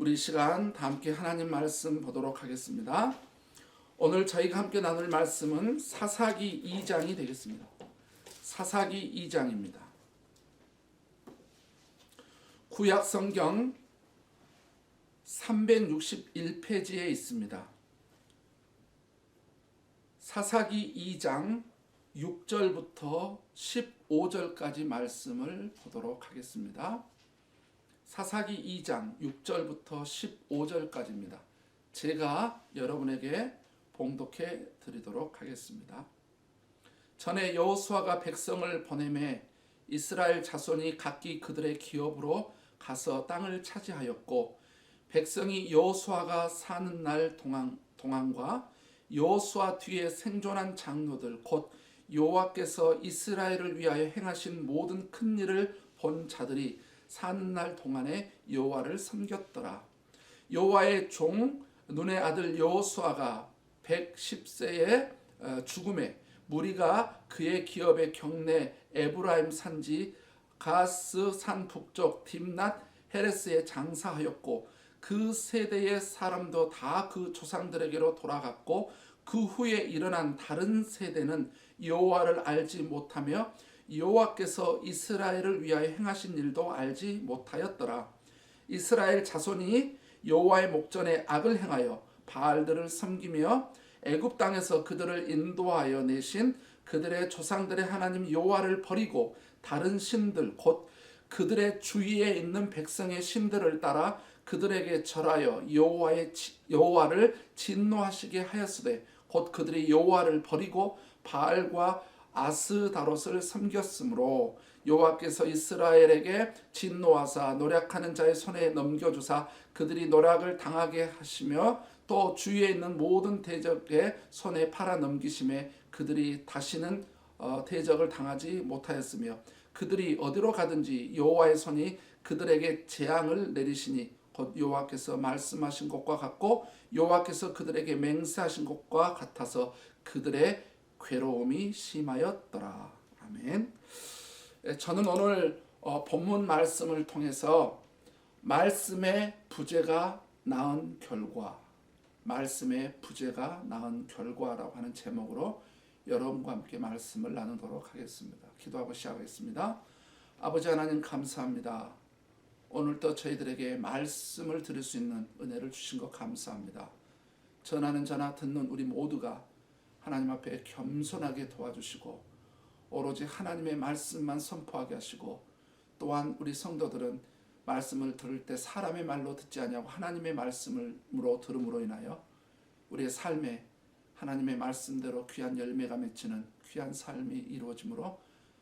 우리 시간 다 함께 하나님 말씀 보도록 하겠습니다. 오늘 저희가 함께 나눌 말씀은 사사기 2장이 되겠습니다. 사사기 2장입니다. 구약 성경 361페이지에 있습니다. 사사기 2장 6절부터 15절까지 말씀을 보도록 하겠습니다. 사사기 2장 6절부터 15절까지입니다. 제가 여러분에게 봉독해 드리도록 하겠습니다. 전에 여호수아가 백성을 보내매 이스라엘 자손이 각기 그들의 기업으로 가서 땅을 차지하였고, 백성이 여호수아가 사는 날 동안과 여호수아 뒤에 생존한 장로들 곧 여호와께서 이스라엘을 위하여 행하신 모든 큰 일을 본 자들이 사는 날 동안에 여호와를 섬겼더라. 여호와의 종 눈의 아들 여호수아가 110세에 죽음에 무리가 그의 기업의 경내 에브라임 산지 가스 산 북쪽 딥낫 헤레스에 장사하였고, 그 세대의 사람도 다 그 조상들에게로 돌아갔고, 그 후에 일어난 다른 세대는 여호와를 알지 못하며 여호와께서 이스라엘을 위하여 행하신 일도 알지 못하였더라. 이스라엘 자손이 여호와의 목전에 악을 행하여 바알들을 섬기며 애굽 땅에서 그들을 인도하여 내신 그들의 조상들의 하나님 여호와를 버리고 다른 신들 곧 그들의 주위에 있는 백성의 신들을 따라 그들에게 절하여 여호와를 진노하시게 하였으되, 곧 그들이 여호와를 버리고 바알과 아스다롯을 섬겼으므로 여호와께서 이스라엘에게 진노하사 노략하는 자의 손에 넘겨주사 그들이 노략을 당하게 하시며, 또 주위에 있는 모든 대적의 손에 팔아 넘기심에 그들이 다시는 대적을 당하지 못하였으며, 그들이 어디로 가든지 여호와의 손이 그들에게 재앙을 내리시니 곧 여호와께서 말씀하신 것과 같고 여호와께서 그들에게 맹세하신 것과 같아서 그들의 괴로움이 심하였더라. 아멘. 저는 오늘 본문 말씀을 통해서 말씀의 부재가 낳은 결과, 말씀의 부재가 낳은 결과라고 하는 제목으로 여러분과 함께 말씀을 나누도록 하겠습니다. 기도하고 시작하겠습니다. 아버지 하나님 감사합니다. 오늘도 저희들에게 말씀을 들을 수 있는 은혜를 주신 것 감사합니다. 전하는 자나 듣는 우리 모두가 하나님 앞에 겸손하게 도와주시고 오로지 하나님의 말씀만 선포하게 하시고, 또한 우리 성도들은 말씀을 들을 때 사람의 말로 듣지 아니하고 하나님의 말씀으로 들음으로 인하여 우리의 삶에 하나님의 말씀대로 귀한 열매가 맺히는 귀한 삶이 이루어지므로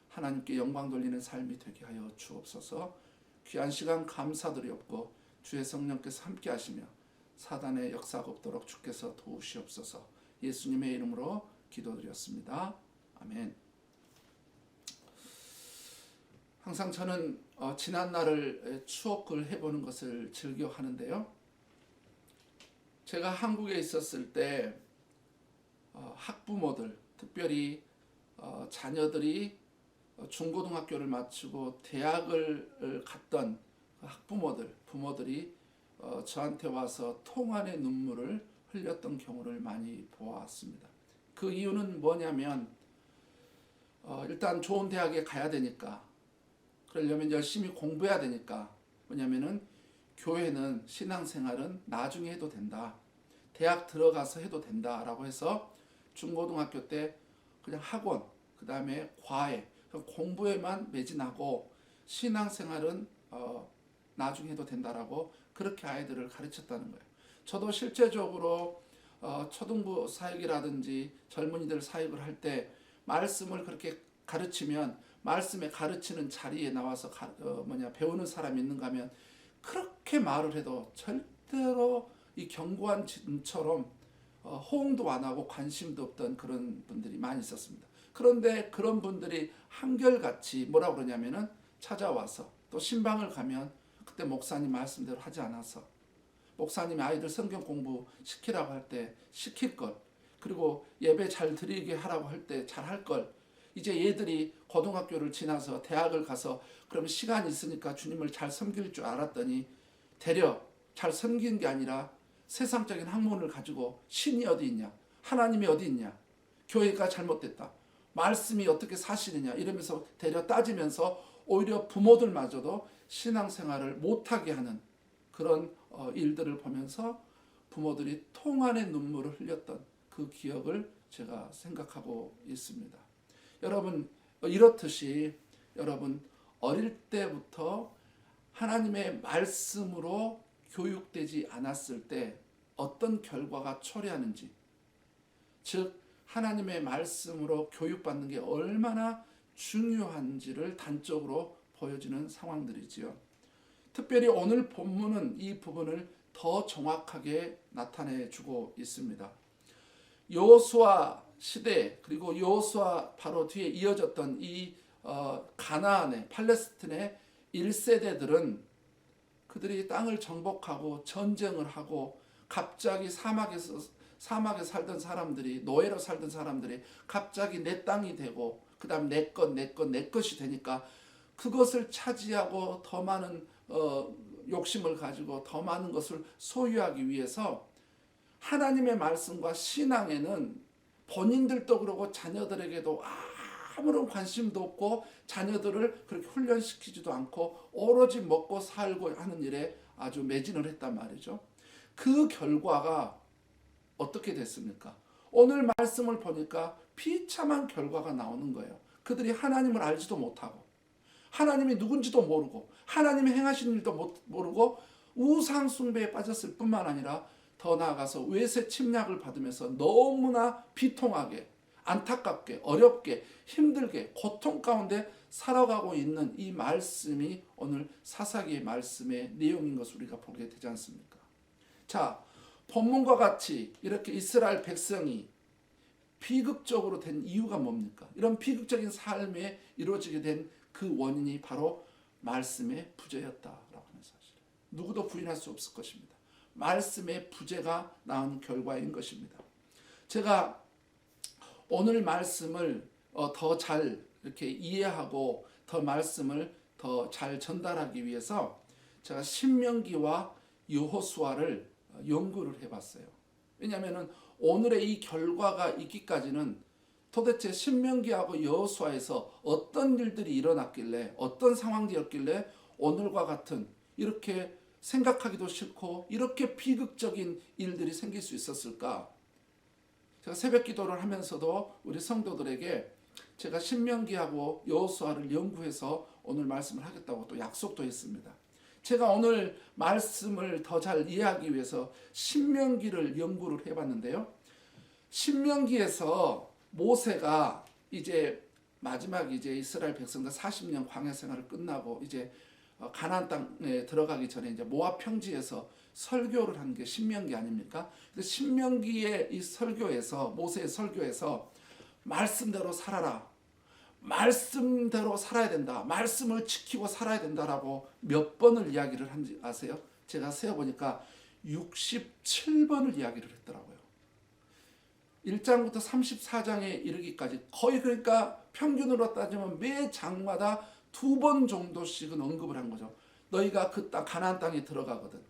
하나님께 영광 돌리는 삶이 되게 하여 주옵소서. 귀한 시간 감사드리옵고 주의 성령께서 함께 하시며 사단의 역사가 없도록 주께서 도우시옵소서. 예수님의 이름으로 기도드렸습니다. 아멘. 항상 저는 지난 날을 추억을 해보는 것을 즐겨 하는데요. 제가 한국에 있었을 때 학부모들, 특별히 자녀들이 중고등학교를 마치고 대학을 갔던 학부모들, 부모들이 저한테 와서 통안의 눈물을 흘렸던 경우를 많이 보았습니다. 그 이유는 뭐냐면 일단 좋은 대학에 가야 되니까, 그러려면 열심히 공부해야 되니까, 뭐냐면은 교회는 신앙생활은 나중에 해도 된다, 대학 들어가서 해도 된다라고 해서 중고등학교 때 그냥 학원, 그 다음에 과외, 공부에만 매진하고 신앙생활은 나중에 해도 된다라고 그렇게 아이들을 가르쳤다는 거예요. 저도 실제적으로 초등부 사역이라든지 젊은이들 사역을 할 때 말씀을 그렇게 가르치면 말씀에 가르치는 자리에 나와서 배우는 사람이 있는가 하면 그렇게 말을 해도 절대로 이 견고한 진처럼 호응도 안 하고 관심도 없던 그런 분들이 많이 있었습니다. 그런데 그런 분들이 한결같이 뭐라고 그러냐면은 찾아와서 또 신방을 가면 그때 목사님 말씀대로 하지 않아서, 목사님이 아이들 성경 공부 시키라고 할 때 시킬 걸, 그리고 예배 잘 드리게 하라고 할 때 잘 할 걸, 이제 얘들이 고등학교를 지나서 대학을 가서 그러면 시간이 있으니까 주님을 잘 섬길 줄 알았더니 되려 잘 섬기는 게 아니라 세상적인 학문을 가지고 신이 어디 있냐, 하나님이 어디 있냐, 교회가 잘못됐다, 말씀이 어떻게 사실이냐 이러면서 대려 따지면서 오히려 부모들마저도 신앙생활을 못하게 하는 그런 일들을 보면서 부모들이 통안의 눈물을 흘렸던 그 기억을 제가 생각하고 있습니다. 여러분, 이렇듯이 여러분 어릴 때부터 하나님의 말씀으로 교육되지 않았을 때 어떤 결과가 초래하는지, 즉 하나님의 말씀으로 교육받는 게 얼마나 중요한지를 단적으로 보여주는 상황들이지요. 특별히 오늘 본문은 이 부분을 더 정확하게 나타내 주고 있습니다. 여호수아 시대, 그리고 여호수아 바로 뒤에 이어졌던 이 가나안의 팔레스틴의 1세대들은 그들이 땅을 정복하고 전쟁을 하고 갑자기 사막에 살던 사람들이, 노예로 살던 사람들이 갑자기 내 땅이 되고 그 다음 내 것이 되니까 그것을 차지하고 더 많은 욕심을 가지고 더 많은 것을 소유하기 위해서 하나님의 말씀과 신앙에는 본인들도 그러고 자녀들에게도 아무런 관심도 없고 자녀들을 그렇게 훈련시키지도 않고 오로지 먹고 살고 하는 일에 아주 매진을 했단 말이죠. 그 결과가 어떻게 됐습니까? 오늘 말씀을 보니까 비참한 결과가 나오는 거예요. 그들이 하나님을 알지도 못하고 하나님이 누군지도 모르고 하나님이 행하신 일도 모르고 우상 숭배에 빠졌을 뿐만 아니라 더 나아가서 외세 침략을 받으면서 너무나 비통하게, 안타깝게, 어렵게, 힘들게, 고통 가운데 살아가고 있는 이 말씀이 오늘 사사기의 말씀의 내용인 것을 우리가 보게 되지 않습니까? 자, 본문과 같이 이렇게 이스라엘 백성이 비극적으로 된 이유가 뭡니까? 이런 비극적인 삶에 이루어지게 된 그 원인이 바로 말씀의 부재였다라고 하는 사실. 누구도 부인할 수 없을 것입니다. 말씀의 부재가 낳은 결과인 것입니다. 제가 오늘 말씀을 더 잘 이렇게 이해하고 더 말씀을 더 잘 전달하기 위해서 제가 신명기와 여호수아를 연구를 해봤어요. 왜냐하면 오늘의 이 결과가 있기까지는 도대체 신명기하고 여호수아에서 어떤 일들이 일어났길래, 어떤 상황이었길래 오늘과 같은 이렇게 생각하기도 싫고 이렇게 비극적인 일들이 생길 수 있었을까? 제가 새벽 기도를 하면서도 우리 성도들에게 제가 신명기하고 여호수아를 연구해서 오늘 말씀을 하겠다고 또 약속도 했습니다. 제가 오늘 말씀을 더 잘 이해하기 위해서 신명기를 연구를 해봤는데요. 신명기에서 모세가 이제 마지막 이제 이스라엘 백성들 40년 광야 생활을 끝나고 이제 가나안 땅에 들어가기 전에 이제 모압 평지에서 설교를 한 게 신명기 아닙니까? 그래서 신명기의 이 설교에서, 모세의 설교에서 말씀대로 살아라, 말씀대로 살아야 된다, 말씀을 지키고 살아야 된다라고 몇 번을 이야기를 한지 아세요? 제가 세어보니까 67번을 이야기를 했더라고요. 1장부터 34장에 이르기까지 거의, 그러니까 평균으로 따지면 매 장마다 2번 정도씩은 언급을 한 거죠. 너희가 그 땅, 가나안 땅에 들어가거든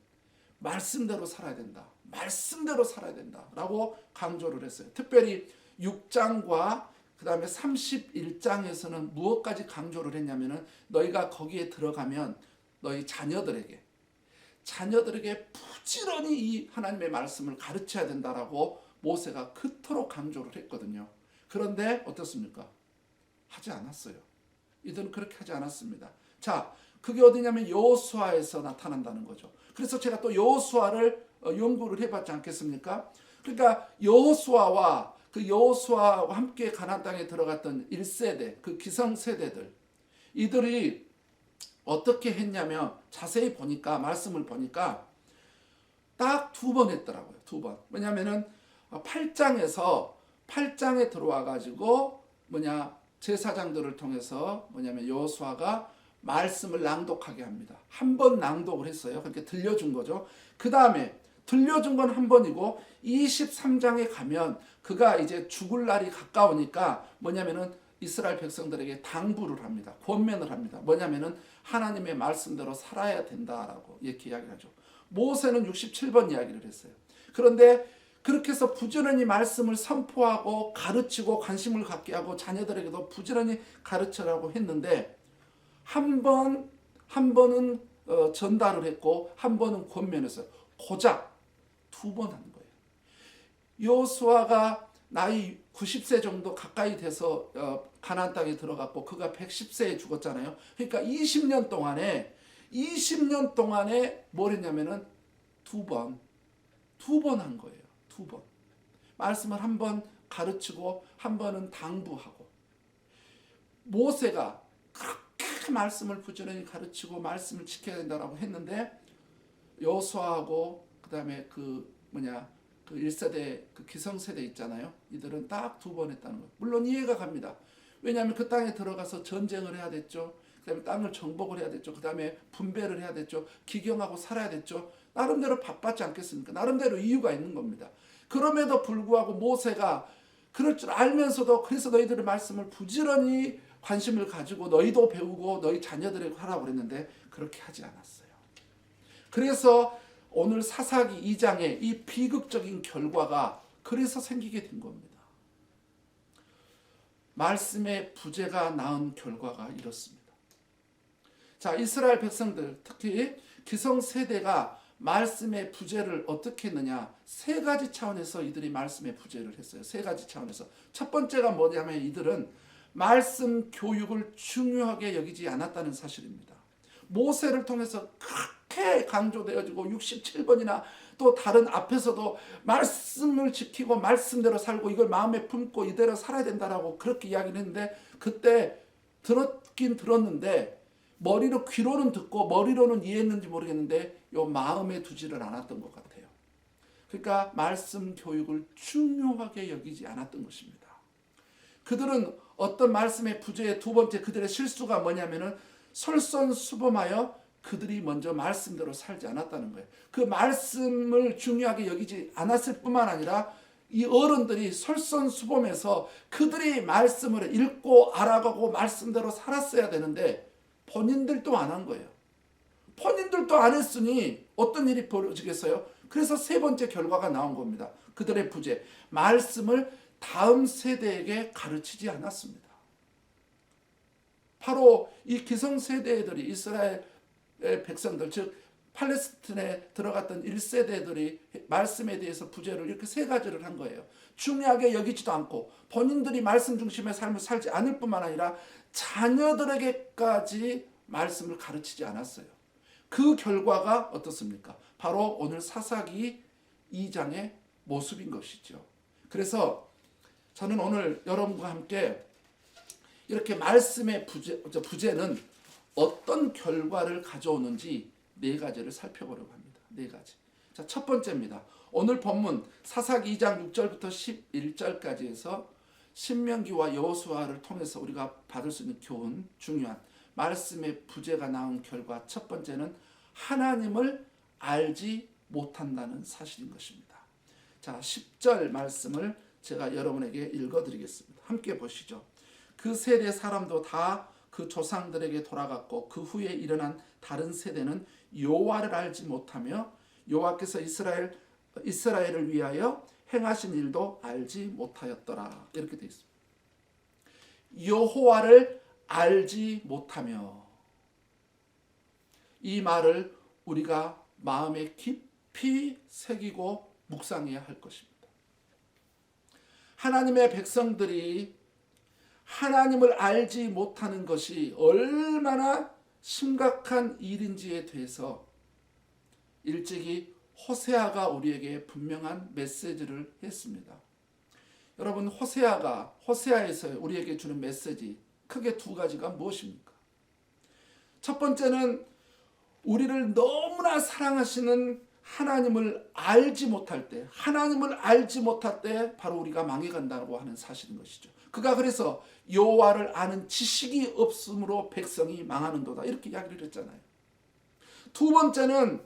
말씀대로 살아야 된다, 말씀대로 살아야 된다 라고 강조를 했어요. 특별히 6장과 그 다음에 31장에서는 무엇까지 강조를 했냐면은 너희가 거기에 들어가면 너희 자녀들에게 부지런히 이 하나님의 말씀을 가르쳐야 된다라고 모세가 그토록 강조를 했거든요. 그런데 어떻습니까? 하지 않았어요. 이들은 그렇게 하지 않았습니다. 자, 그게 어디냐면 여호수아에서 나타난다는 거죠. 그래서 제가 또 여호수아를 연구를 해봤지 않겠습니까? 그러니까 여호수아와 함께 가나안 땅에 들어갔던 1세대, 그 기성세대들, 이들이 어떻게 했냐면 자세히 보니까, 말씀을 보니까 딱 2번 했더라고요. 2번. 왜냐하면은 8장에 들어와 가지고 제사장들을 통해서 여호수아가 말씀을 낭독하게 합니다. 한 번 낭독을 했어요. 그렇게 들려준 거죠. 그 다음에 들려준 건 한 번이고 23장에 가면 그가 이제 죽을 날이 가까우니까 이스라엘 백성들에게 당부를 합니다. 권면을 합니다. 하나님의 말씀대로 살아야 된다라고 이렇게 이야기를 하죠. 모세는 67번 이야기를 했어요. 그런데 그렇게 해서 부지런히 말씀을 선포하고 가르치고 관심을 갖게 하고 자녀들에게도 부지런히 가르치라고 했는데 한 번은 전달을 했고 한 번은 권면했어요. 고작 2번 한 거예요. 여호수아가 나이 90세 정도 가까이 돼서 가나안 땅에 들어갔고 그가 110세에 죽었잖아요. 그러니까 20년 동안에 뭘 했냐면은 2번 한 거예요. 2번. 말씀을 한 번 가르치고 한 번은 당부하고. 모세가 그렇게 말씀을 부지런히 가르치고 말씀을 지켜야 된다라고 했는데 여호수아하고 그다음에 그 1세대 그 기성세대 있잖아요. 이들은 딱 2번 했다는 거예요. 물론 이해가 갑니다. 왜냐하면 그 땅에 들어가서 전쟁을 해야 됐죠. 그다음에 땅을 정복을 해야 됐죠. 그다음에 분배를 해야 됐죠. 기경하고 살아야 됐죠. 나름대로 바빴지 않겠습니까? 나름대로 이유가 있는 겁니다. 그럼에도 불구하고 모세가 그럴 줄 알면서도 그래서 너희들의 말씀을 부지런히 관심을 가지고 너희도 배우고 너희 자녀들에게 하라고 그랬는데 그렇게 하지 않았어요. 그래서 오늘 사사기 2장의 이 비극적인 결과가 그래서 생기게 된 겁니다. 말씀의 부재가 낳은 결과가 이렇습니다. 자, 이스라엘 백성들 특히 기성세대가 말씀의 부재를 어떻게 했느냐, 3가지 차원에서 이들이 말씀의 부재를 했어요. 3가지 차원에서. 첫 번째가 뭐냐면 이들은 말씀 교육을 중요하게 여기지 않았다는 사실입니다. 모세를 통해서 그렇게 강조되어지고 67번이나 또 다른 앞에서도 말씀을 지키고 말씀대로 살고 이걸 마음에 품고 이대로 살아야 된다라고 그렇게 이야기를 했는데 그때 들었긴 들었는데 머리로 귀로는 듣고 머리로는 이해했는지 모르겠는데 요 마음에 두지를 않았던 것 같아요. 그러니까 말씀 교육을 중요하게 여기지 않았던 것입니다. 그들은 어떤 말씀의 부재의 2번째 그들의 실수가 뭐냐면은 솔선수범하여 그들이 먼저 말씀대로 살지 않았다는 거예요. 그 말씀을 중요하게 여기지 않았을 뿐만 아니라 이 어른들이 솔선수범해서 그들이 말씀을 읽고 알아가고 말씀대로 살았어야 되는데 본인들도 안 한 거예요. 본인들도 안 했으니 어떤 일이 벌어지겠어요? 그래서 3번째 결과가 나온 겁니다. 그들의 부재. 말씀을 다음 세대에게 가르치지 않았습니다. 바로 이 기성세대들이 이스라엘 백성들 즉 팔레스틴에 들어갔던 1세대들이 말씀에 대해서 부재를 이렇게 3가지를 한 거예요. 중요하게 여기지도 않고 본인들이 말씀 중심의 삶을 살지 않을 뿐만 아니라 자녀들에게까지 말씀을 가르치지 않았어요. 그 결과가 어떻습니까? 바로 오늘 사사기 2장의 모습인 것이죠. 그래서 저는 오늘 여러분과 함께 이렇게 말씀의 부재는 어떤 결과를 가져오는지 4가지를 살펴보려고 합니다. 4가지. 자, 첫 번째입니다. 오늘 본문 사사기 2장 6절부터 11절까지 해서 신명기와 여호수아를 통해서 우리가 받을 수 있는 교훈, 중요한 말씀의 부재가 낳은 결과 첫 번째는 하나님을 알지 못한다는 사실인 것입니다. 자, 10절 말씀을 제가 여러분에게 읽어드리겠습니다. 함께 보시죠. 그 세대 사람도 다 그 조상들에게 돌아갔고 그 후에 일어난 다른 세대는 여호와를 알지 못하며 여호와께서 이스라엘을 위하여 행하신 일도 알지 못하였더라. 이렇게 되어 있습니다. 여호와를 알지 못하며, 이 말을 우리가 마음에 깊이 새기고 묵상해야 할 것입니다. 하나님의 백성들이 하나님을 알지 못하는 것이 얼마나 심각한 일인지에 대해서 일찍이 호세아가 우리에게 분명한 메시지를 했습니다. 여러분, 호세아에서 우리에게 주는 메시지 크게 2가지가 무엇입니까? 첫 번째는 우리를 너무나 사랑하시는 하나님을 알지 못할 때, 바로 우리가 망해간다고 하는 사실인 것이죠. 그가 그래서 여호와를 아는 지식이 없으므로 백성이 망하는도다 이렇게 이야기를 했잖아요. 2번째는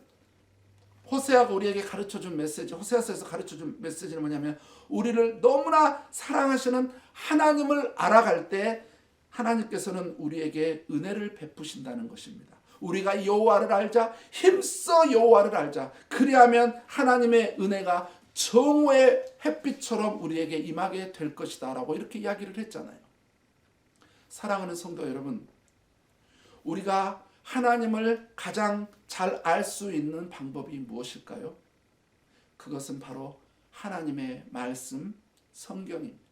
호세아가 우리에게 가르쳐준 메시지, 호세아서에서 가르쳐준 메시지는 뭐냐면 우리를 너무나 사랑하시는 하나님을 알아갈 때 하나님께서는 우리에게 은혜를 베푸신다는 것입니다. 우리가 여호와를 알자. 힘써 여호와를 알자. 그리하면 하나님의 은혜가 정오의 햇빛처럼 우리에게 임하게 될 것이다 라고 이렇게 이야기를 했잖아요. 사랑하는 성도 여러분, 우리가 하나님을 가장 잘 알 수 있는 방법이 무엇일까요? 그것은 바로 하나님의 말씀, 성경입니다.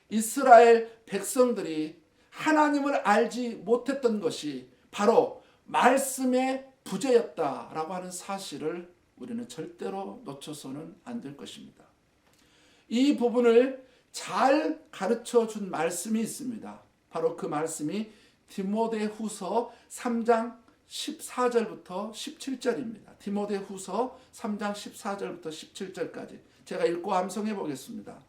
이스라엘 백성들이 하나님을 알지 못했던 것이 바로 말씀의 부재였다라고 하는 사실을 우리는 절대로 놓쳐서는 안 될 것입니다. 이 부분을 잘 가르쳐 준 말씀이 있습니다. 바로 그 말씀이 디모데후서 3장 14절부터 17절입니다. 디모데후서 3장 14절부터 17절까지 제가 읽고 암송해 보겠습니다.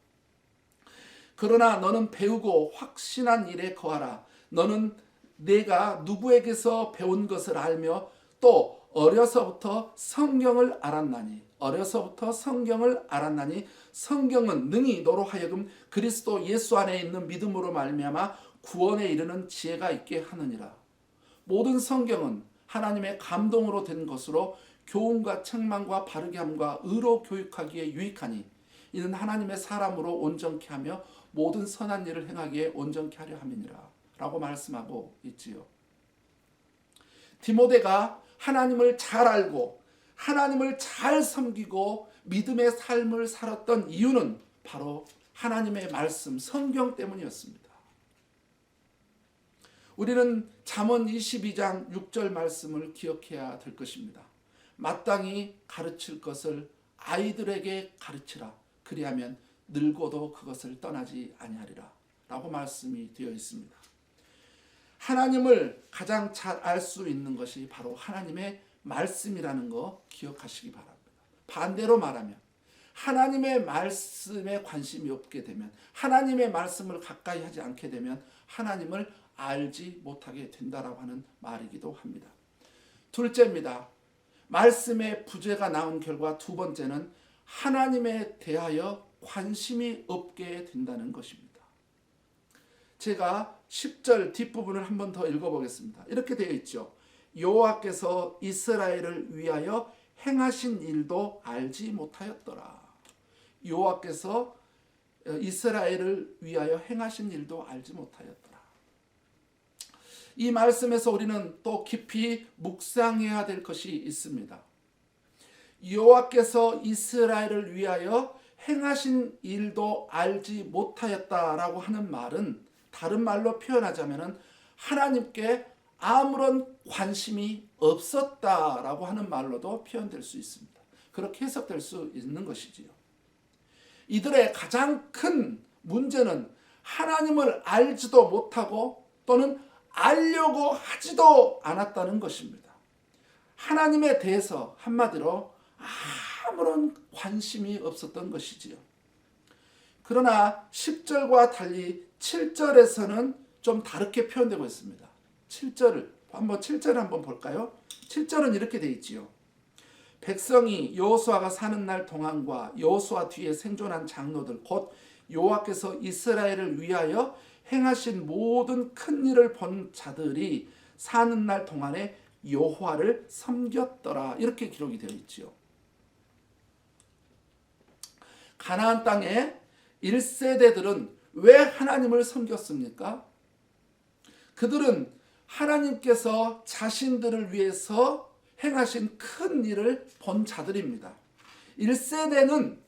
그러나 너는 배우고 확신한 일에 거하라. 너는 내가 누구에게서 배운 것을 알며 또 어려서부터 성경을 알았나니 성경은 능히 너로 하여금 그리스도 예수 안에 있는 믿음으로 말미암아 구원에 이르는 지혜가 있게 하느니라. 모든 성경은 하나님의 감동으로 된 것으로 교훈과 책망과 바르게 함과 의로 교육하기에 유익하니 이는 하나님의 사람으로 온전케 하며 모든 선한 일을 행하기에 온전케 하려 함이니라 라고 말씀하고 있지요. 디모데가 하나님을 잘 알고 하나님을 잘 섬기고 믿음의 삶을 살았던 이유는 바로 하나님의 말씀, 성경 때문이었습니다. 우리는 잠언 22장 6절 말씀을 기억해야 될 것입니다. 마땅히 가르칠 것을 아이들에게 가르치라. 그리하면 늙어도 그것을 떠나지 아니하리라 라고 말씀이 되어 있습니다. 하나님을 가장 잘 알 수 있는 것이 바로 하나님의 말씀이라는 거 기억하시기 바랍니다. 반대로 말하면 하나님의 말씀에 관심이 없게 되면, 하나님의 말씀을 가까이 하지 않게 되면 하나님을 알지 못하게 된다라고 하는 말이기도 합니다. 둘째입니다. 말씀의 부재가 나온 결과 두 번째는 하나님에 대하여 관심이 없게 된다는 것입니다. 제가 10절 뒷부분을 한 번 더 읽어보겠습니다. 이렇게 되어 있죠. 여호와께서 이스라엘을 위하여 행하신 일도 알지 못하였더라. 여호와께서 이스라엘을 위하여 행하신 일도 알지 못하였더라. 이 말씀에서 우리는 또 깊이 묵상해야 될 것이 있습니다. 여호와께서 이스라엘을 위하여 행하신 일도 알지 못하였다라고 하는 말은 다른 말로 표현하자면 하나님께 아무런 관심이 없었다라고 하는 말로도 표현될 수 있습니다. 그렇게 해석될 수 있는 것이지요. 이들의 가장 큰 문제는 하나님을 알지도 못하고 또는 알려고 하지도 않았다는 것입니다. 하나님에 대해서 한마디로 아무런 관심이 없었던 것이지요. 그러나 10절과 달리 7절에서는 좀 다르게 표현되고 있습니다. 7절을 한번 볼까요? 7절은 이렇게 되어 있지요. 백성이 여호수아가 사는 날 동안과 여호수아 뒤에 생존한 장로들 곧 여호와께서 이스라엘을 위하여 행하신 모든 큰 일을 본 자들이 사는 날 동안에 여호와를 섬겼더라. 이렇게 기록이 되어 있지요. 가나안 땅의 1세대들은 왜 하나님을 섬겼습니까? 그들은 하나님께서 자신들을 위해서 행하신 큰 일을 본 자들입니다. 1세대는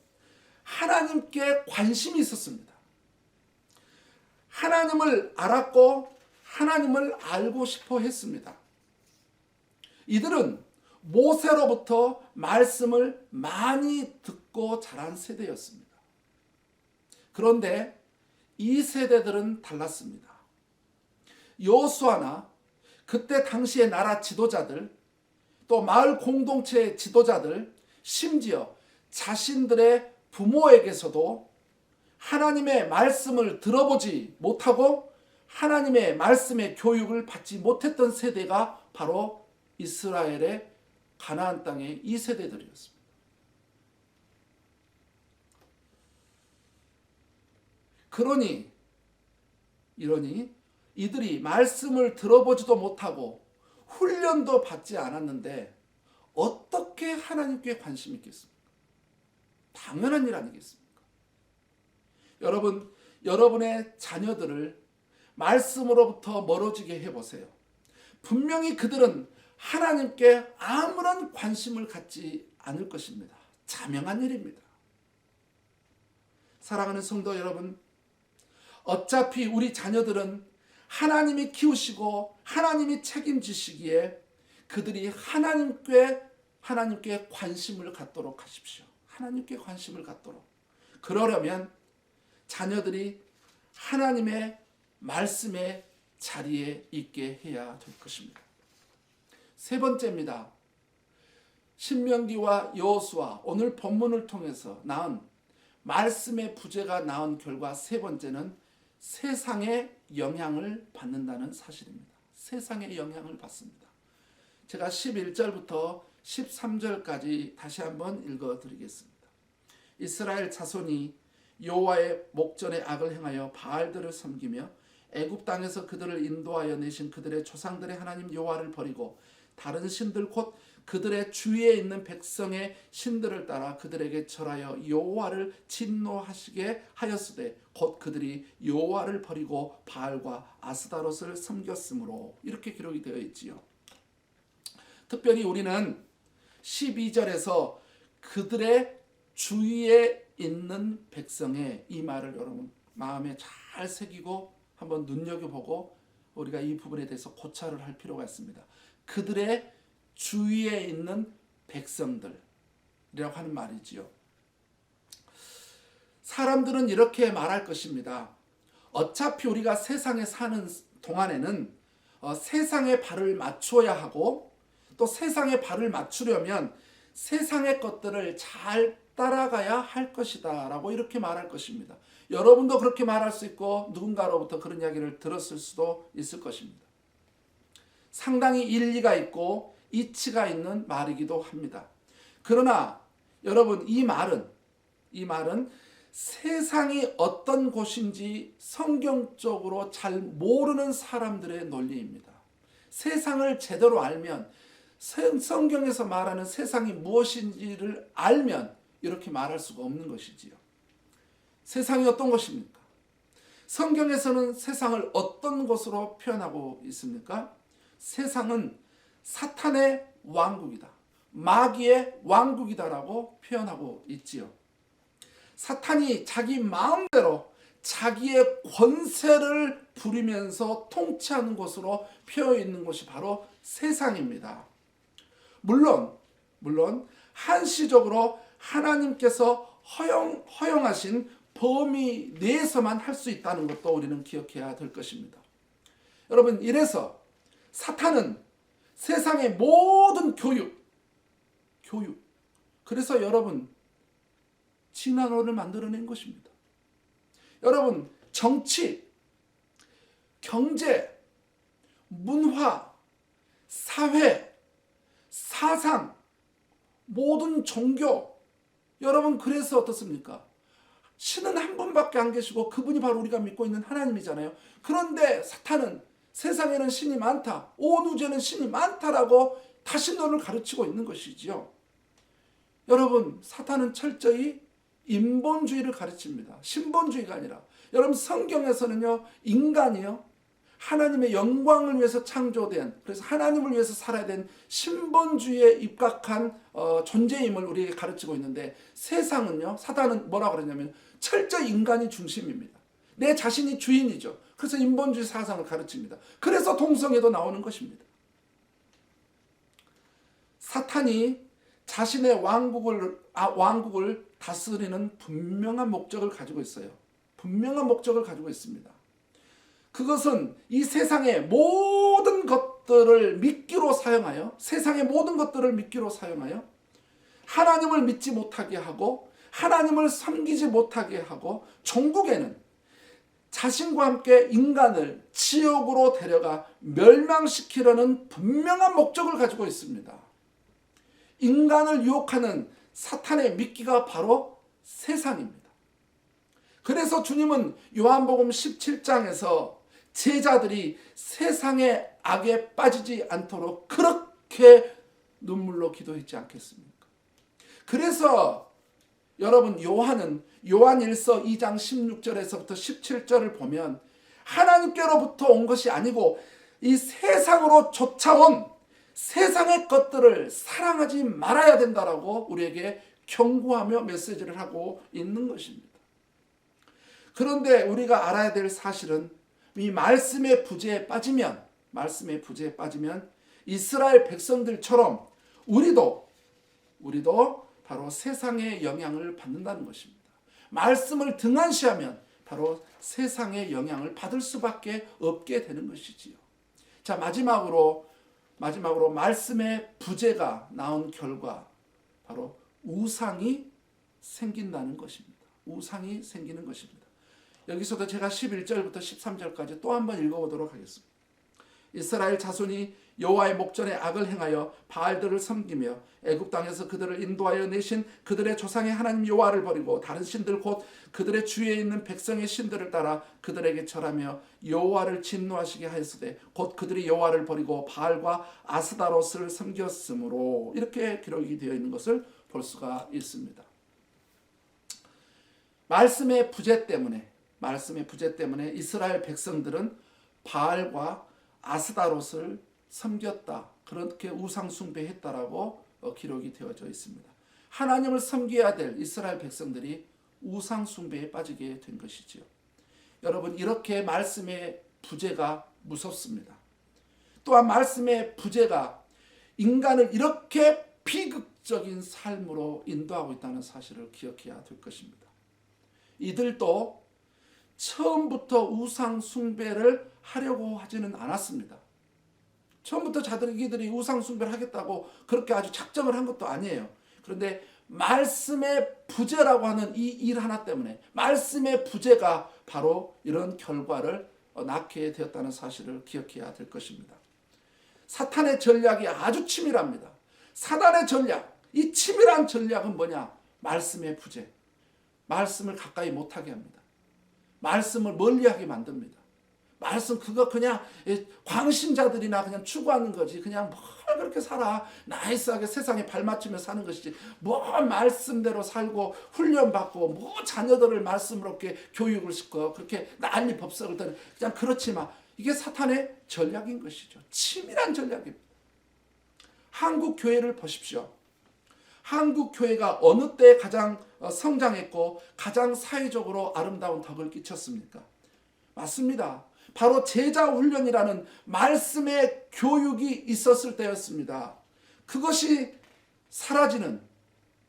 하나님께 관심이 있었습니다. 하나님을 알았고 하나님을 알고 싶어 했습니다. 이들은 모세로부터 말씀을 많이 듣고 자란 세대였습니다. 그런데 이 세대들은 달랐습니다. 여호수아나 그때 당시의 나라 지도자들, 또 마을 공동체의 지도자들, 심지어 자신들의 부모에게서도 하나님의 말씀을 들어보지 못하고 하나님의 말씀의 교육을 받지 못했던 세대가 바로 이스라엘의 가나안 땅의 이 세대들이었습니다. 이러니 이들이 말씀을 들어보지도 못하고 훈련도 받지 않았는데 어떻게 하나님께 관심이 있겠습니까? 당연한 일 아니겠습니까? 여러분, 여러분의 자녀들을 말씀으로부터 멀어지게 해보세요. 분명히 그들은 하나님께 아무런 관심을 갖지 않을 것입니다. 자명한 일입니다. 사랑하는 성도 여러분, 어차피 우리 자녀들은 하나님이 키우시고 하나님이 책임지시기에 그들이 하나님께 관심을 갖도록 하십시오. 하나님께 관심을 갖도록. 그러려면 자녀들이 하나님의 말씀의 자리에 있게 해야 될 것입니다. 세 번째입니다. 신명기와 여호수아, 오늘 본문을 통해서 낳은 말씀의 부재가 낳은 결과 세 번째는 세상의 영향을 받는다는 사실입니다. 세상의 영향을 받습니다. 제가 11절부터 13절까지 다시 한번 읽어드리겠습니다. 이스라엘 자손이 여호와의 목전에 악을 행하여 바알들을 섬기며 애굽 땅에서 그들을 인도하여 내신 그들의 조상들의 하나님 여호와를 버리고 다른 신들 곧 그들의 주위에 있는 백성의 신들을 따라 그들에게 절하여 여호와를 진노하시게 하였으되 곧 그들이 여호와를 버리고 바알과 아스다롯을 섬겼으므로, 이렇게 기록이 되어 있지요. 특별히 우리는 12절에서 그들의 주위에 있는 백성의 이 말을 여러분 마음에 잘 새기고 한번 눈여겨보고 우리가 이 부분에 대해서 고찰을 할 필요가 있습니다. 그들의 주위에 있는 백성들이라고 하는 말이지요. 사람들은 이렇게 말할 것입니다. 어차피 우리가 세상에 사는 동안에는 세상에 발을 맞춰야 하고, 또 세상에 발을 맞추려면 세상의 것들을 잘 따라가야 할 것이다 라고 이렇게 말할 것입니다. 여러분도 그렇게 말할 수 있고 누군가로부터 그런 이야기를 들었을 수도 있을 것입니다. 상당히 일리가 있고 이치가 있는 말이기도 합니다. 그러나 여러분, 이 말은 세상이 어떤 곳인지 성경적으로 잘 모르는 사람들의 논리입니다. 세상을 제대로 알면, 성경에서 말하는 세상이 무엇인지를 알면 이렇게 말할 수가 없는 것이지요. 세상이 어떤 것입니까? 성경에서는 세상을 어떤 것으로 표현하고 있습니까? 세상은 사탄의 왕국이다, 마귀의 왕국이다라고 표현하고 있지요. 사탄이 자기 마음대로 자기의 권세를 부리면서 통치하는 것으로 표현 있는 것이 바로 세상입니다. 물론 한시적으로 하나님께서 허용하신 범위 내에서만 할 수 있다는 것도 우리는 기억해야 될 것입니다. 여러분, 이래서 사탄은 세상의 모든 교육, 그래서 여러분 진화론을 만들어낸 것입니다. 여러분, 정치, 경제, 문화, 사회, 사상, 모든 종교, 여러분 그래서 어떻습니까? 신은 한 분밖에 안 계시고 그분이 바로 우리가 믿고 있는 하나님이잖아요. 그런데 사탄은 세상에는 신이 많다, 온 우주에는 신이 많다라고 다신론을 가르치고 있는 것이지요. 여러분, 사탄은 철저히 인본주의를 가르칩니다. 신본주의가 아니라. 여러분, 성경에서는요, 인간이요, 하나님의 영광을 위해서 창조된, 그래서 하나님을 위해서 살아야 된 신본주의에 입각한 존재임을 우리에게 가르치고 있는데, 세상은요, 사탄은 뭐라고 그러냐면 철저히 인간이 중심입니다. 내 자신이 주인이죠. 그래서 인본주의 사상을 가르칩니다. 그래서 동성애도 나오는 것입니다. 사탄이 자신의 왕국을 다스리는 분명한 목적을 가지고 있어요. 분명한 목적을 가지고 있습니다. 그것은 이 세상의 모든 것들을 미끼로 사용하여, 세상의 모든 것들을 미끼로 사용하여 하나님을 믿지 못하게 하고 하나님을 섬기지 못하게 하고, 종국에는 자신과 함께 인간을 지옥으로 데려가 멸망시키려는 분명한 목적을 가지고 있습니다. 인간을 유혹하는 사탄의 미끼가 바로 세상입니다. 그래서 주님은 요한복음 17장에서 제자들이 세상의 악에 빠지지 않도록 그렇게 눈물로 기도했지 않겠습니까? 그래서 여러분, 요한일서 2장 16절에서부터 17절을 보면 하나님께로부터 온 것이 아니고 이 세상으로 쫓아온 세상의 것들을 사랑하지 말아야 된다라고 우리에게 경고하며 메시지를 하고 있는 것입니다. 그런데 우리가 알아야 될 사실은 이 말씀의 부재에 빠지면 이스라엘 백성들처럼 우리도 바로 세상의 영향을 받는다는 것입니다. 말씀을 등한시하면 바로 세상의 영향을 받을 수밖에 없게 되는 것이지요. 자, 마지막으로 말씀의 부재가 나온 결과 바로 우상이 생긴다는 것입니다. 우상이 생기는 것입니다. 여기서도 제가 11절부터 13절까지 또 한번 읽어보도록 하겠습니다. 이스라엘 자손이 여호와의 목전에 악을 행하여 바알들을 섬기며 애굽 땅에서 그들을 인도하여 내신 그들의 조상의 하나님 여호와를 버리고 다른 신들 곧 그들의 주위에 있는 백성의 신들을 따라 그들에게 절하며 여호와를 진노하시게 하였으되 곧 그들이 여호와를 버리고 바알과 아스다롯을 섬겼으므로, 이렇게 기록이 되어 있는 것을 볼 수가 있습니다. 말씀의 부재 때문에 이스라엘 백성들은 바알과 아스다롯을 섬겼다, 그렇게 우상 숭배했다라고 기록이 되어져 있습니다. 하나님을 섬겨야 될 이스라엘 백성들이 우상 숭배에 빠지게 된 것이지요. 여러분, 이렇게 말씀의 부재가 무섭습니다. 또한 말씀의 부재가 인간을 이렇게 비극적인 삶으로 인도하고 있다는 사실을 기억해야 될 것입니다. 이들도 처음부터 우상 숭배를 하려고 하지는 않았습니다. 처음부터 자기들이 우상 숭배를 하겠다고 그렇게 아주 작정을 한 것도 아니에요. 그런데 말씀의 부재라고 하는 이 일 하나 때문에, 말씀의 부재가 바로 이런 결과를 낳게 되었다는 사실을 기억해야 될 것입니다. 사탄의 전략이 아주 치밀합니다. 사단의 전략, 이 치밀한 전략은 뭐냐? 말씀의 부재. 말씀을 가까이 못하게 합니다. 말씀을 멀리하게 만듭니다. 말씀 그거 그냥 광신자들이나 그냥 추구하는 거지. 그냥 뭘 그렇게 살아. 나이스하게 세상에 발맞추며 사는 것이지. 뭐 말씀대로 살고 훈련받고 뭐 자녀들을 말씀으로 이렇게 교육을 시켜 그렇게 난리 법석을 떠는, 그냥 그렇지 마. 이게 사탄의 전략인 것이죠. 치밀한 전략입니다. 한국 교회를 보십시오. 한국 교회가 어느 때 가장 성장했고 가장 사회적으로 아름다운 덕을 끼쳤습니까? 맞습니다. 바로 제자 훈련이라는 말씀의 교육이 있었을 때였습니다. 그것이 사라지는,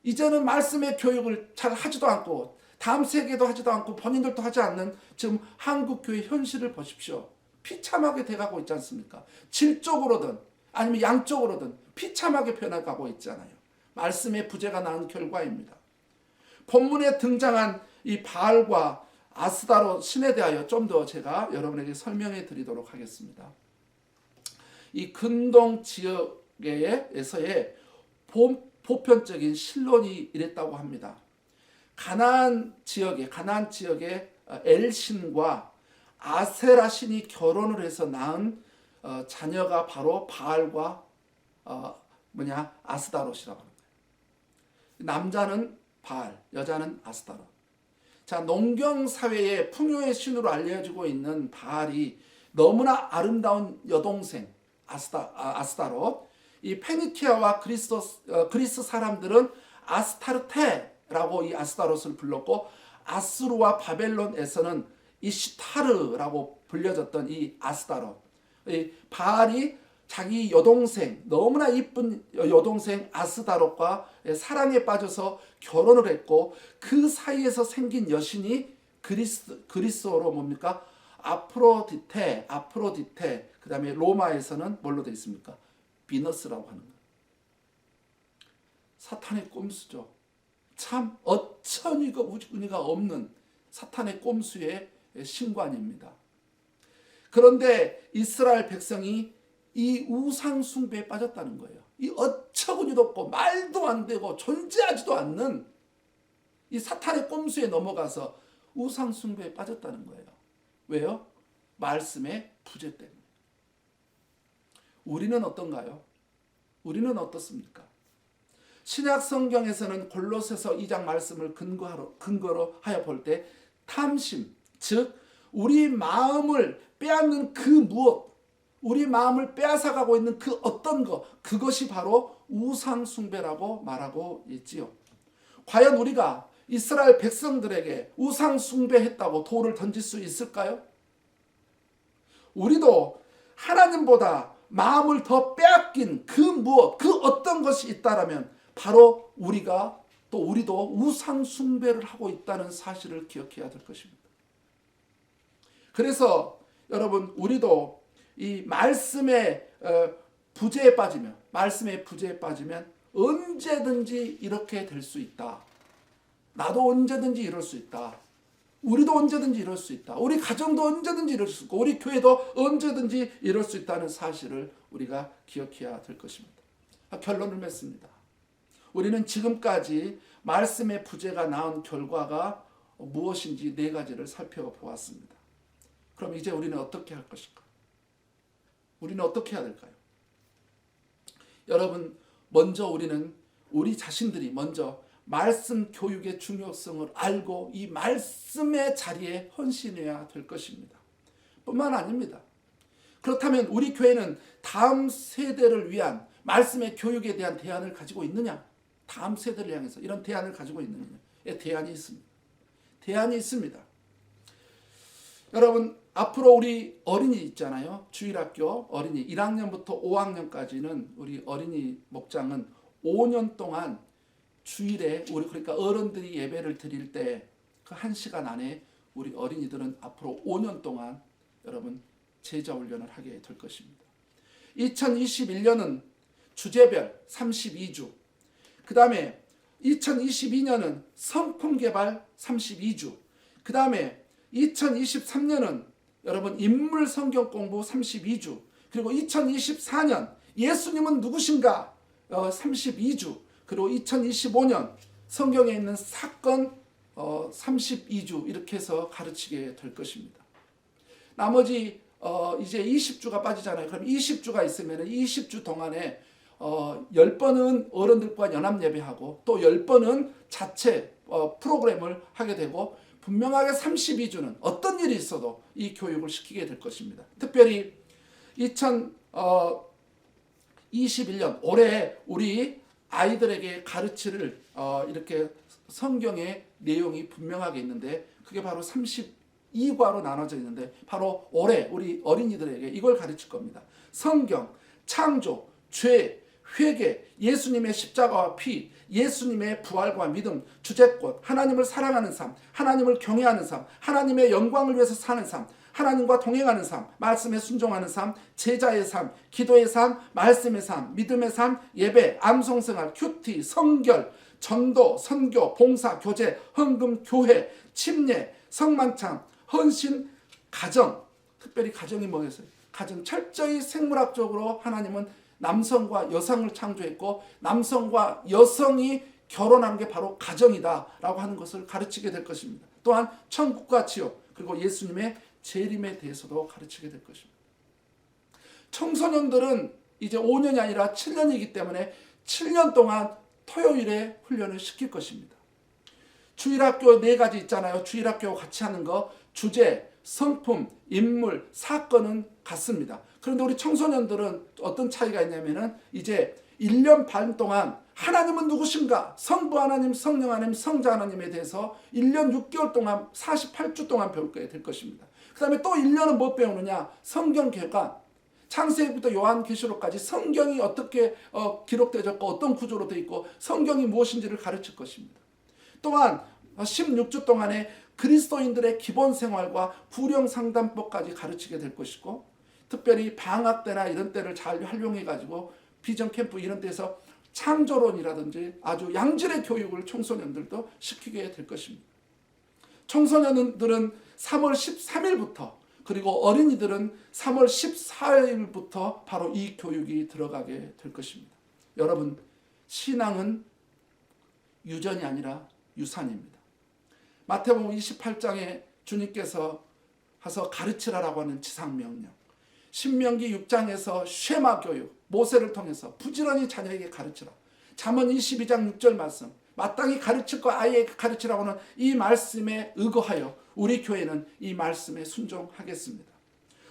이제는 말씀의 교육을 잘 하지도 않고 다음 세계도 하지도 않고 본인들도 하지 않는 지금 한국 교회 현실을 보십시오. 비참하게 돼가고 있지 않습니까? 질적으로든 아니면 양적으로든 비참하게 변해가고 있잖아요. 말씀의 부재가 낳은 결과입니다. 본문에 등장한 이 바알과 아스다롯 신에 대하여 좀 더 제가 여러분에게 설명해 드리도록 하겠습니다. 이 근동 지역에서의 보편적인 신론이 이랬다고 합니다. 가나안 지역에 엘신과 아세라 신이 결혼을 해서 낳은 자녀가 바로 바알과 아스다롯이라고 하는 거예요. 남자는 바알, 여자는 아스다롯. 자, 농경 사회의 풍요의 신으로 알려지고 있는 바알이 너무나 아름다운 여동생 아스다롯. 이 페니키아와 그리스 사람들은 아스타르테라고 이 아스다롯을 불렀고, 아수르와 바벨론에서는 이시타르라고 불려졌던 이 아스다롯. 이 바알이 자기 여동생, 너무나 이쁜 여동생 아스다롯과 사랑에 빠져서 결혼을 했고, 그 사이에서 생긴 여신이 그리스어로 뭡니까? 아프로디테, 그 다음에 로마에서는 뭘로 되어 있습니까? 비너스라고 하는 거예요. 사탄의 꼼수죠. 참 어처구니가 없는 사탄의 꼼수의 신관입니다. 그런데 이스라엘 백성이 이 우상 숭배에 빠졌다는 거예요. 이 어처구니도 없고 말도 안 되고 존재하지도 않는 이 사탄의 꼼수에 넘어가서 우상 숭배에 빠졌다는 거예요. 왜요? 말씀의 부재 때문에. 우리는 어떤가요? 우리는 어떻습니까? 신약 성경에서는 골로새서 2장 말씀을 근거로 하여 볼 때 탐심, 즉 우리 마음을 빼앗는 그 무엇, 우리 마음을 빼앗아가고 있는 그 어떤 것, 그것이 바로 우상 숭배라고 말하고 있지요. 과연 우리가 이스라엘 백성들에게 우상 숭배했다고 돌을 던질 수 있을까요? 우리도 하나님보다 마음을 더 빼앗긴 그 무엇, 그 어떤 것이 있다라면 바로 우리도 우상 숭배를 하고 있다는 사실을 기억해야 될 것입니다. 그래서 여러분, 우리도 이 말씀의 부재에 빠지면 언제든지 이렇게 될 수 있다. 나도 언제든지 이럴 수 있다. 우리도 언제든지 이럴 수 있다. 우리 가정도 언제든지 이럴 수 있고 우리 교회도 언제든지 이럴 수 있다는 사실을 우리가 기억해야 될 것입니다. 결론을 맺습니다. 우리는 지금까지 말씀의 부재가 낳은 결과가 무엇인지 4가지를 살펴보았습니다. 그럼 이제 우리는 어떻게 할 것인가? 우리는 어떻게 해야 될까요? 여러분, 먼저 우리 자신들이 먼저 말씀 교육의 중요성을 알고 이 말씀의 자리에 헌신해야 될 것입니다. 뿐만 아닙니다. 그렇다면 우리 교회는 다음 세대를 위한 말씀의 교육에 대한 대안을 가지고 있느냐? 다음 세대를 향해서 이런 대안을 가지고 있느냐에 대안이 있습니다. 대안이 있습니다. 여러분, 앞으로 우리 어린이 있잖아요. 주일학교 어린이 1학년부터 5학년까지는 우리 어린이 목장은 5년 동안 주일에 그러니까 어른들이 예배를 드릴 때 그 1시간 안에 우리 어린이들은 앞으로 5년 동안 여러분 제자 훈련을 하게 될 것입니다. 2021년은 주제별 32주, 그 다음에 2022년은 성품 개발 32주, 그 다음에 2023년은 여러분 인물 성경 공부 32주, 그리고 2024년 예수님은 누구신가 32주, 그리고 2025년 성경에 있는 사건 32주 이렇게 해서 가르치게 될 것입니다. 나머지 이제 20주가 빠지잖아요. 그럼 20주가 있으면 20주 동안에 10번은 어른들과 연합 예배하고 또 10번은 자체 프로그램을 하게 되고 분명하게 32주는 어떤 일이 있어도 이 교육을 시키게 될 것입니다. 특별히 2021년 올해 우리 아이들에게 가르칠 이렇게 성경의 내용이 분명하게 있는데 그게 바로 32과로 나눠져 있는데 바로 올해 우리 어린이들에게 이걸 가르칠 겁니다. 성경, 창조, 죄, 회개, 예수님의 십자가와 피, 예수님의 부활과 믿음, 주제권, 하나님을 사랑하는 삶, 하나님을 경외하는 삶, 하나님의 영광을 위해서 사는 삶, 하나님과 동행하는 삶, 말씀에 순종하는 삶, 제자의 삶, 기도의 삶, 말씀의 삶, 믿음의 삶, 예배, 암송생활, 큐티, 성결, 전도, 선교, 봉사, 교제, 헌금, 교회, 침례, 성만찬, 헌신, 가정, 특별히 가정이 뭐겠어요? 가정 철저히 생물학적으로 하나님은 남성과 여성을 창조했고 남성과 여성이 결혼하는 게 바로 가정이다라고 하는 것을 가르치게 될 것입니다. 또한 천국과 지옥 그리고 예수님의 재림에 대해서도 가르치게 될 것입니다. 청소년들은 이제 5년이 아니라 7년이기 때문에 7년 동안 토요일에 훈련을 시킬 것입니다. 주일학교 4가지 있잖아요. 주일학교 같이 하는 거 주제, 성품, 인물, 사건은 같습니다. 그런데 우리 청소년들은 어떤 차이가 있냐면은 이제 1년 반 동안 하나님은 누구신가? 성부 하나님, 성령 하나님, 성자 하나님에 대해서 1년 6개월 동안 48주 동안 배우게 될 것입니다. 그 다음에 또 1년은 뭐 배우느냐? 성경 개관. 창세기부터 요한계시록까지 성경이 어떻게 기록되었고 어떤 구조로 되어 있고 성경이 무엇인지를 가르칠 것입니다. 또한 16주 동안에 그리스도인들의 기본 생활과 불령상담법까지 가르치게 될 것이고 특별히 방학 때나 이런 때를 잘 활용해 가지고 비전 캠프 이런 데서 창조론이라든지 아주 양질의 교육을 청소년들도 시키게 될 것입니다. 청소년들은 3월 13일부터 그리고 어린이들은 3월 14일부터 바로 이 교육이 들어가게 될 것입니다. 여러분, 신앙은 유전이 아니라 유산입니다. 마태복음 28장에 주님께서 가서 가르치라라고 하는 지상명령. 신명기 6장에서 쉐마 교육, 모세를 통해서 부지런히 자녀에게 가르치라. 잠언 22장 6절 말씀, 마땅히 가르칠 거 아이에게 가르치라고는 이 말씀에 의거하여 우리 교회는 이 말씀에 순종하겠습니다.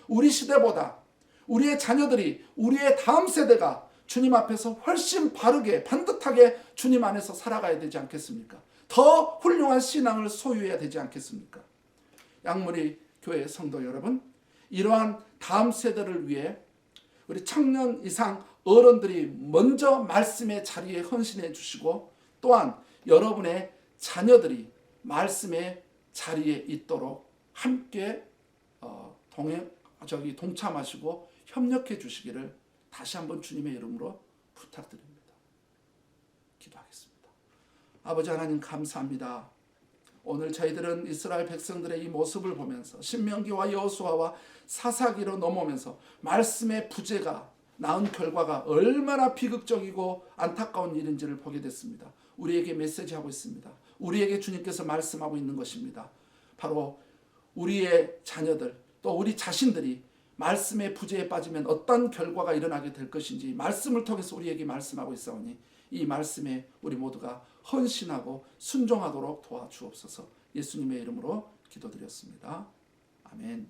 우리 시대보다 우리의 자녀들이, 우리의 다음 세대가 주님 앞에서 훨씬 바르게 반듯하게 주님 안에서 살아가야 되지 않겠습니까? 더 훌륭한 신앙을 소유해야 되지 않겠습니까? 양무리 교회 성도 여러분, 이러한 다음 세대를 위해 우리 청년 이상 어른들이 먼저 말씀의 자리에 헌신해 주시고, 또한 여러분의 자녀들이 말씀의 자리에 있도록 함께 동참하시고 협력해 주시기를 다시 한번 주님의 이름으로 부탁드립니다. 기도하겠습니다. 아버지 하나님, 감사합니다. 오늘 저희들은 이스라엘 백성들의 이 모습을 보면서 신명기와 여호수아와 사사기로 넘어오면서 말씀의 부재가 낳은 결과가 얼마나 비극적이고 안타까운 일인지를 보게 됐습니다. 우리에게 메시지하고 있습니다. 우리에게 주님께서 말씀하고 있는 것입니다. 바로 우리의 자녀들, 또 우리 자신들이 말씀의 부재에 빠지면 어떤 결과가 일어나게 될 것인지 말씀을 통해서 우리에게 말씀하고 있사오니 이 말씀에 우리 모두가 헌신하고 순종하도록 도와주옵소서. 예수님의 이름으로 기도드렸습니다. 아멘.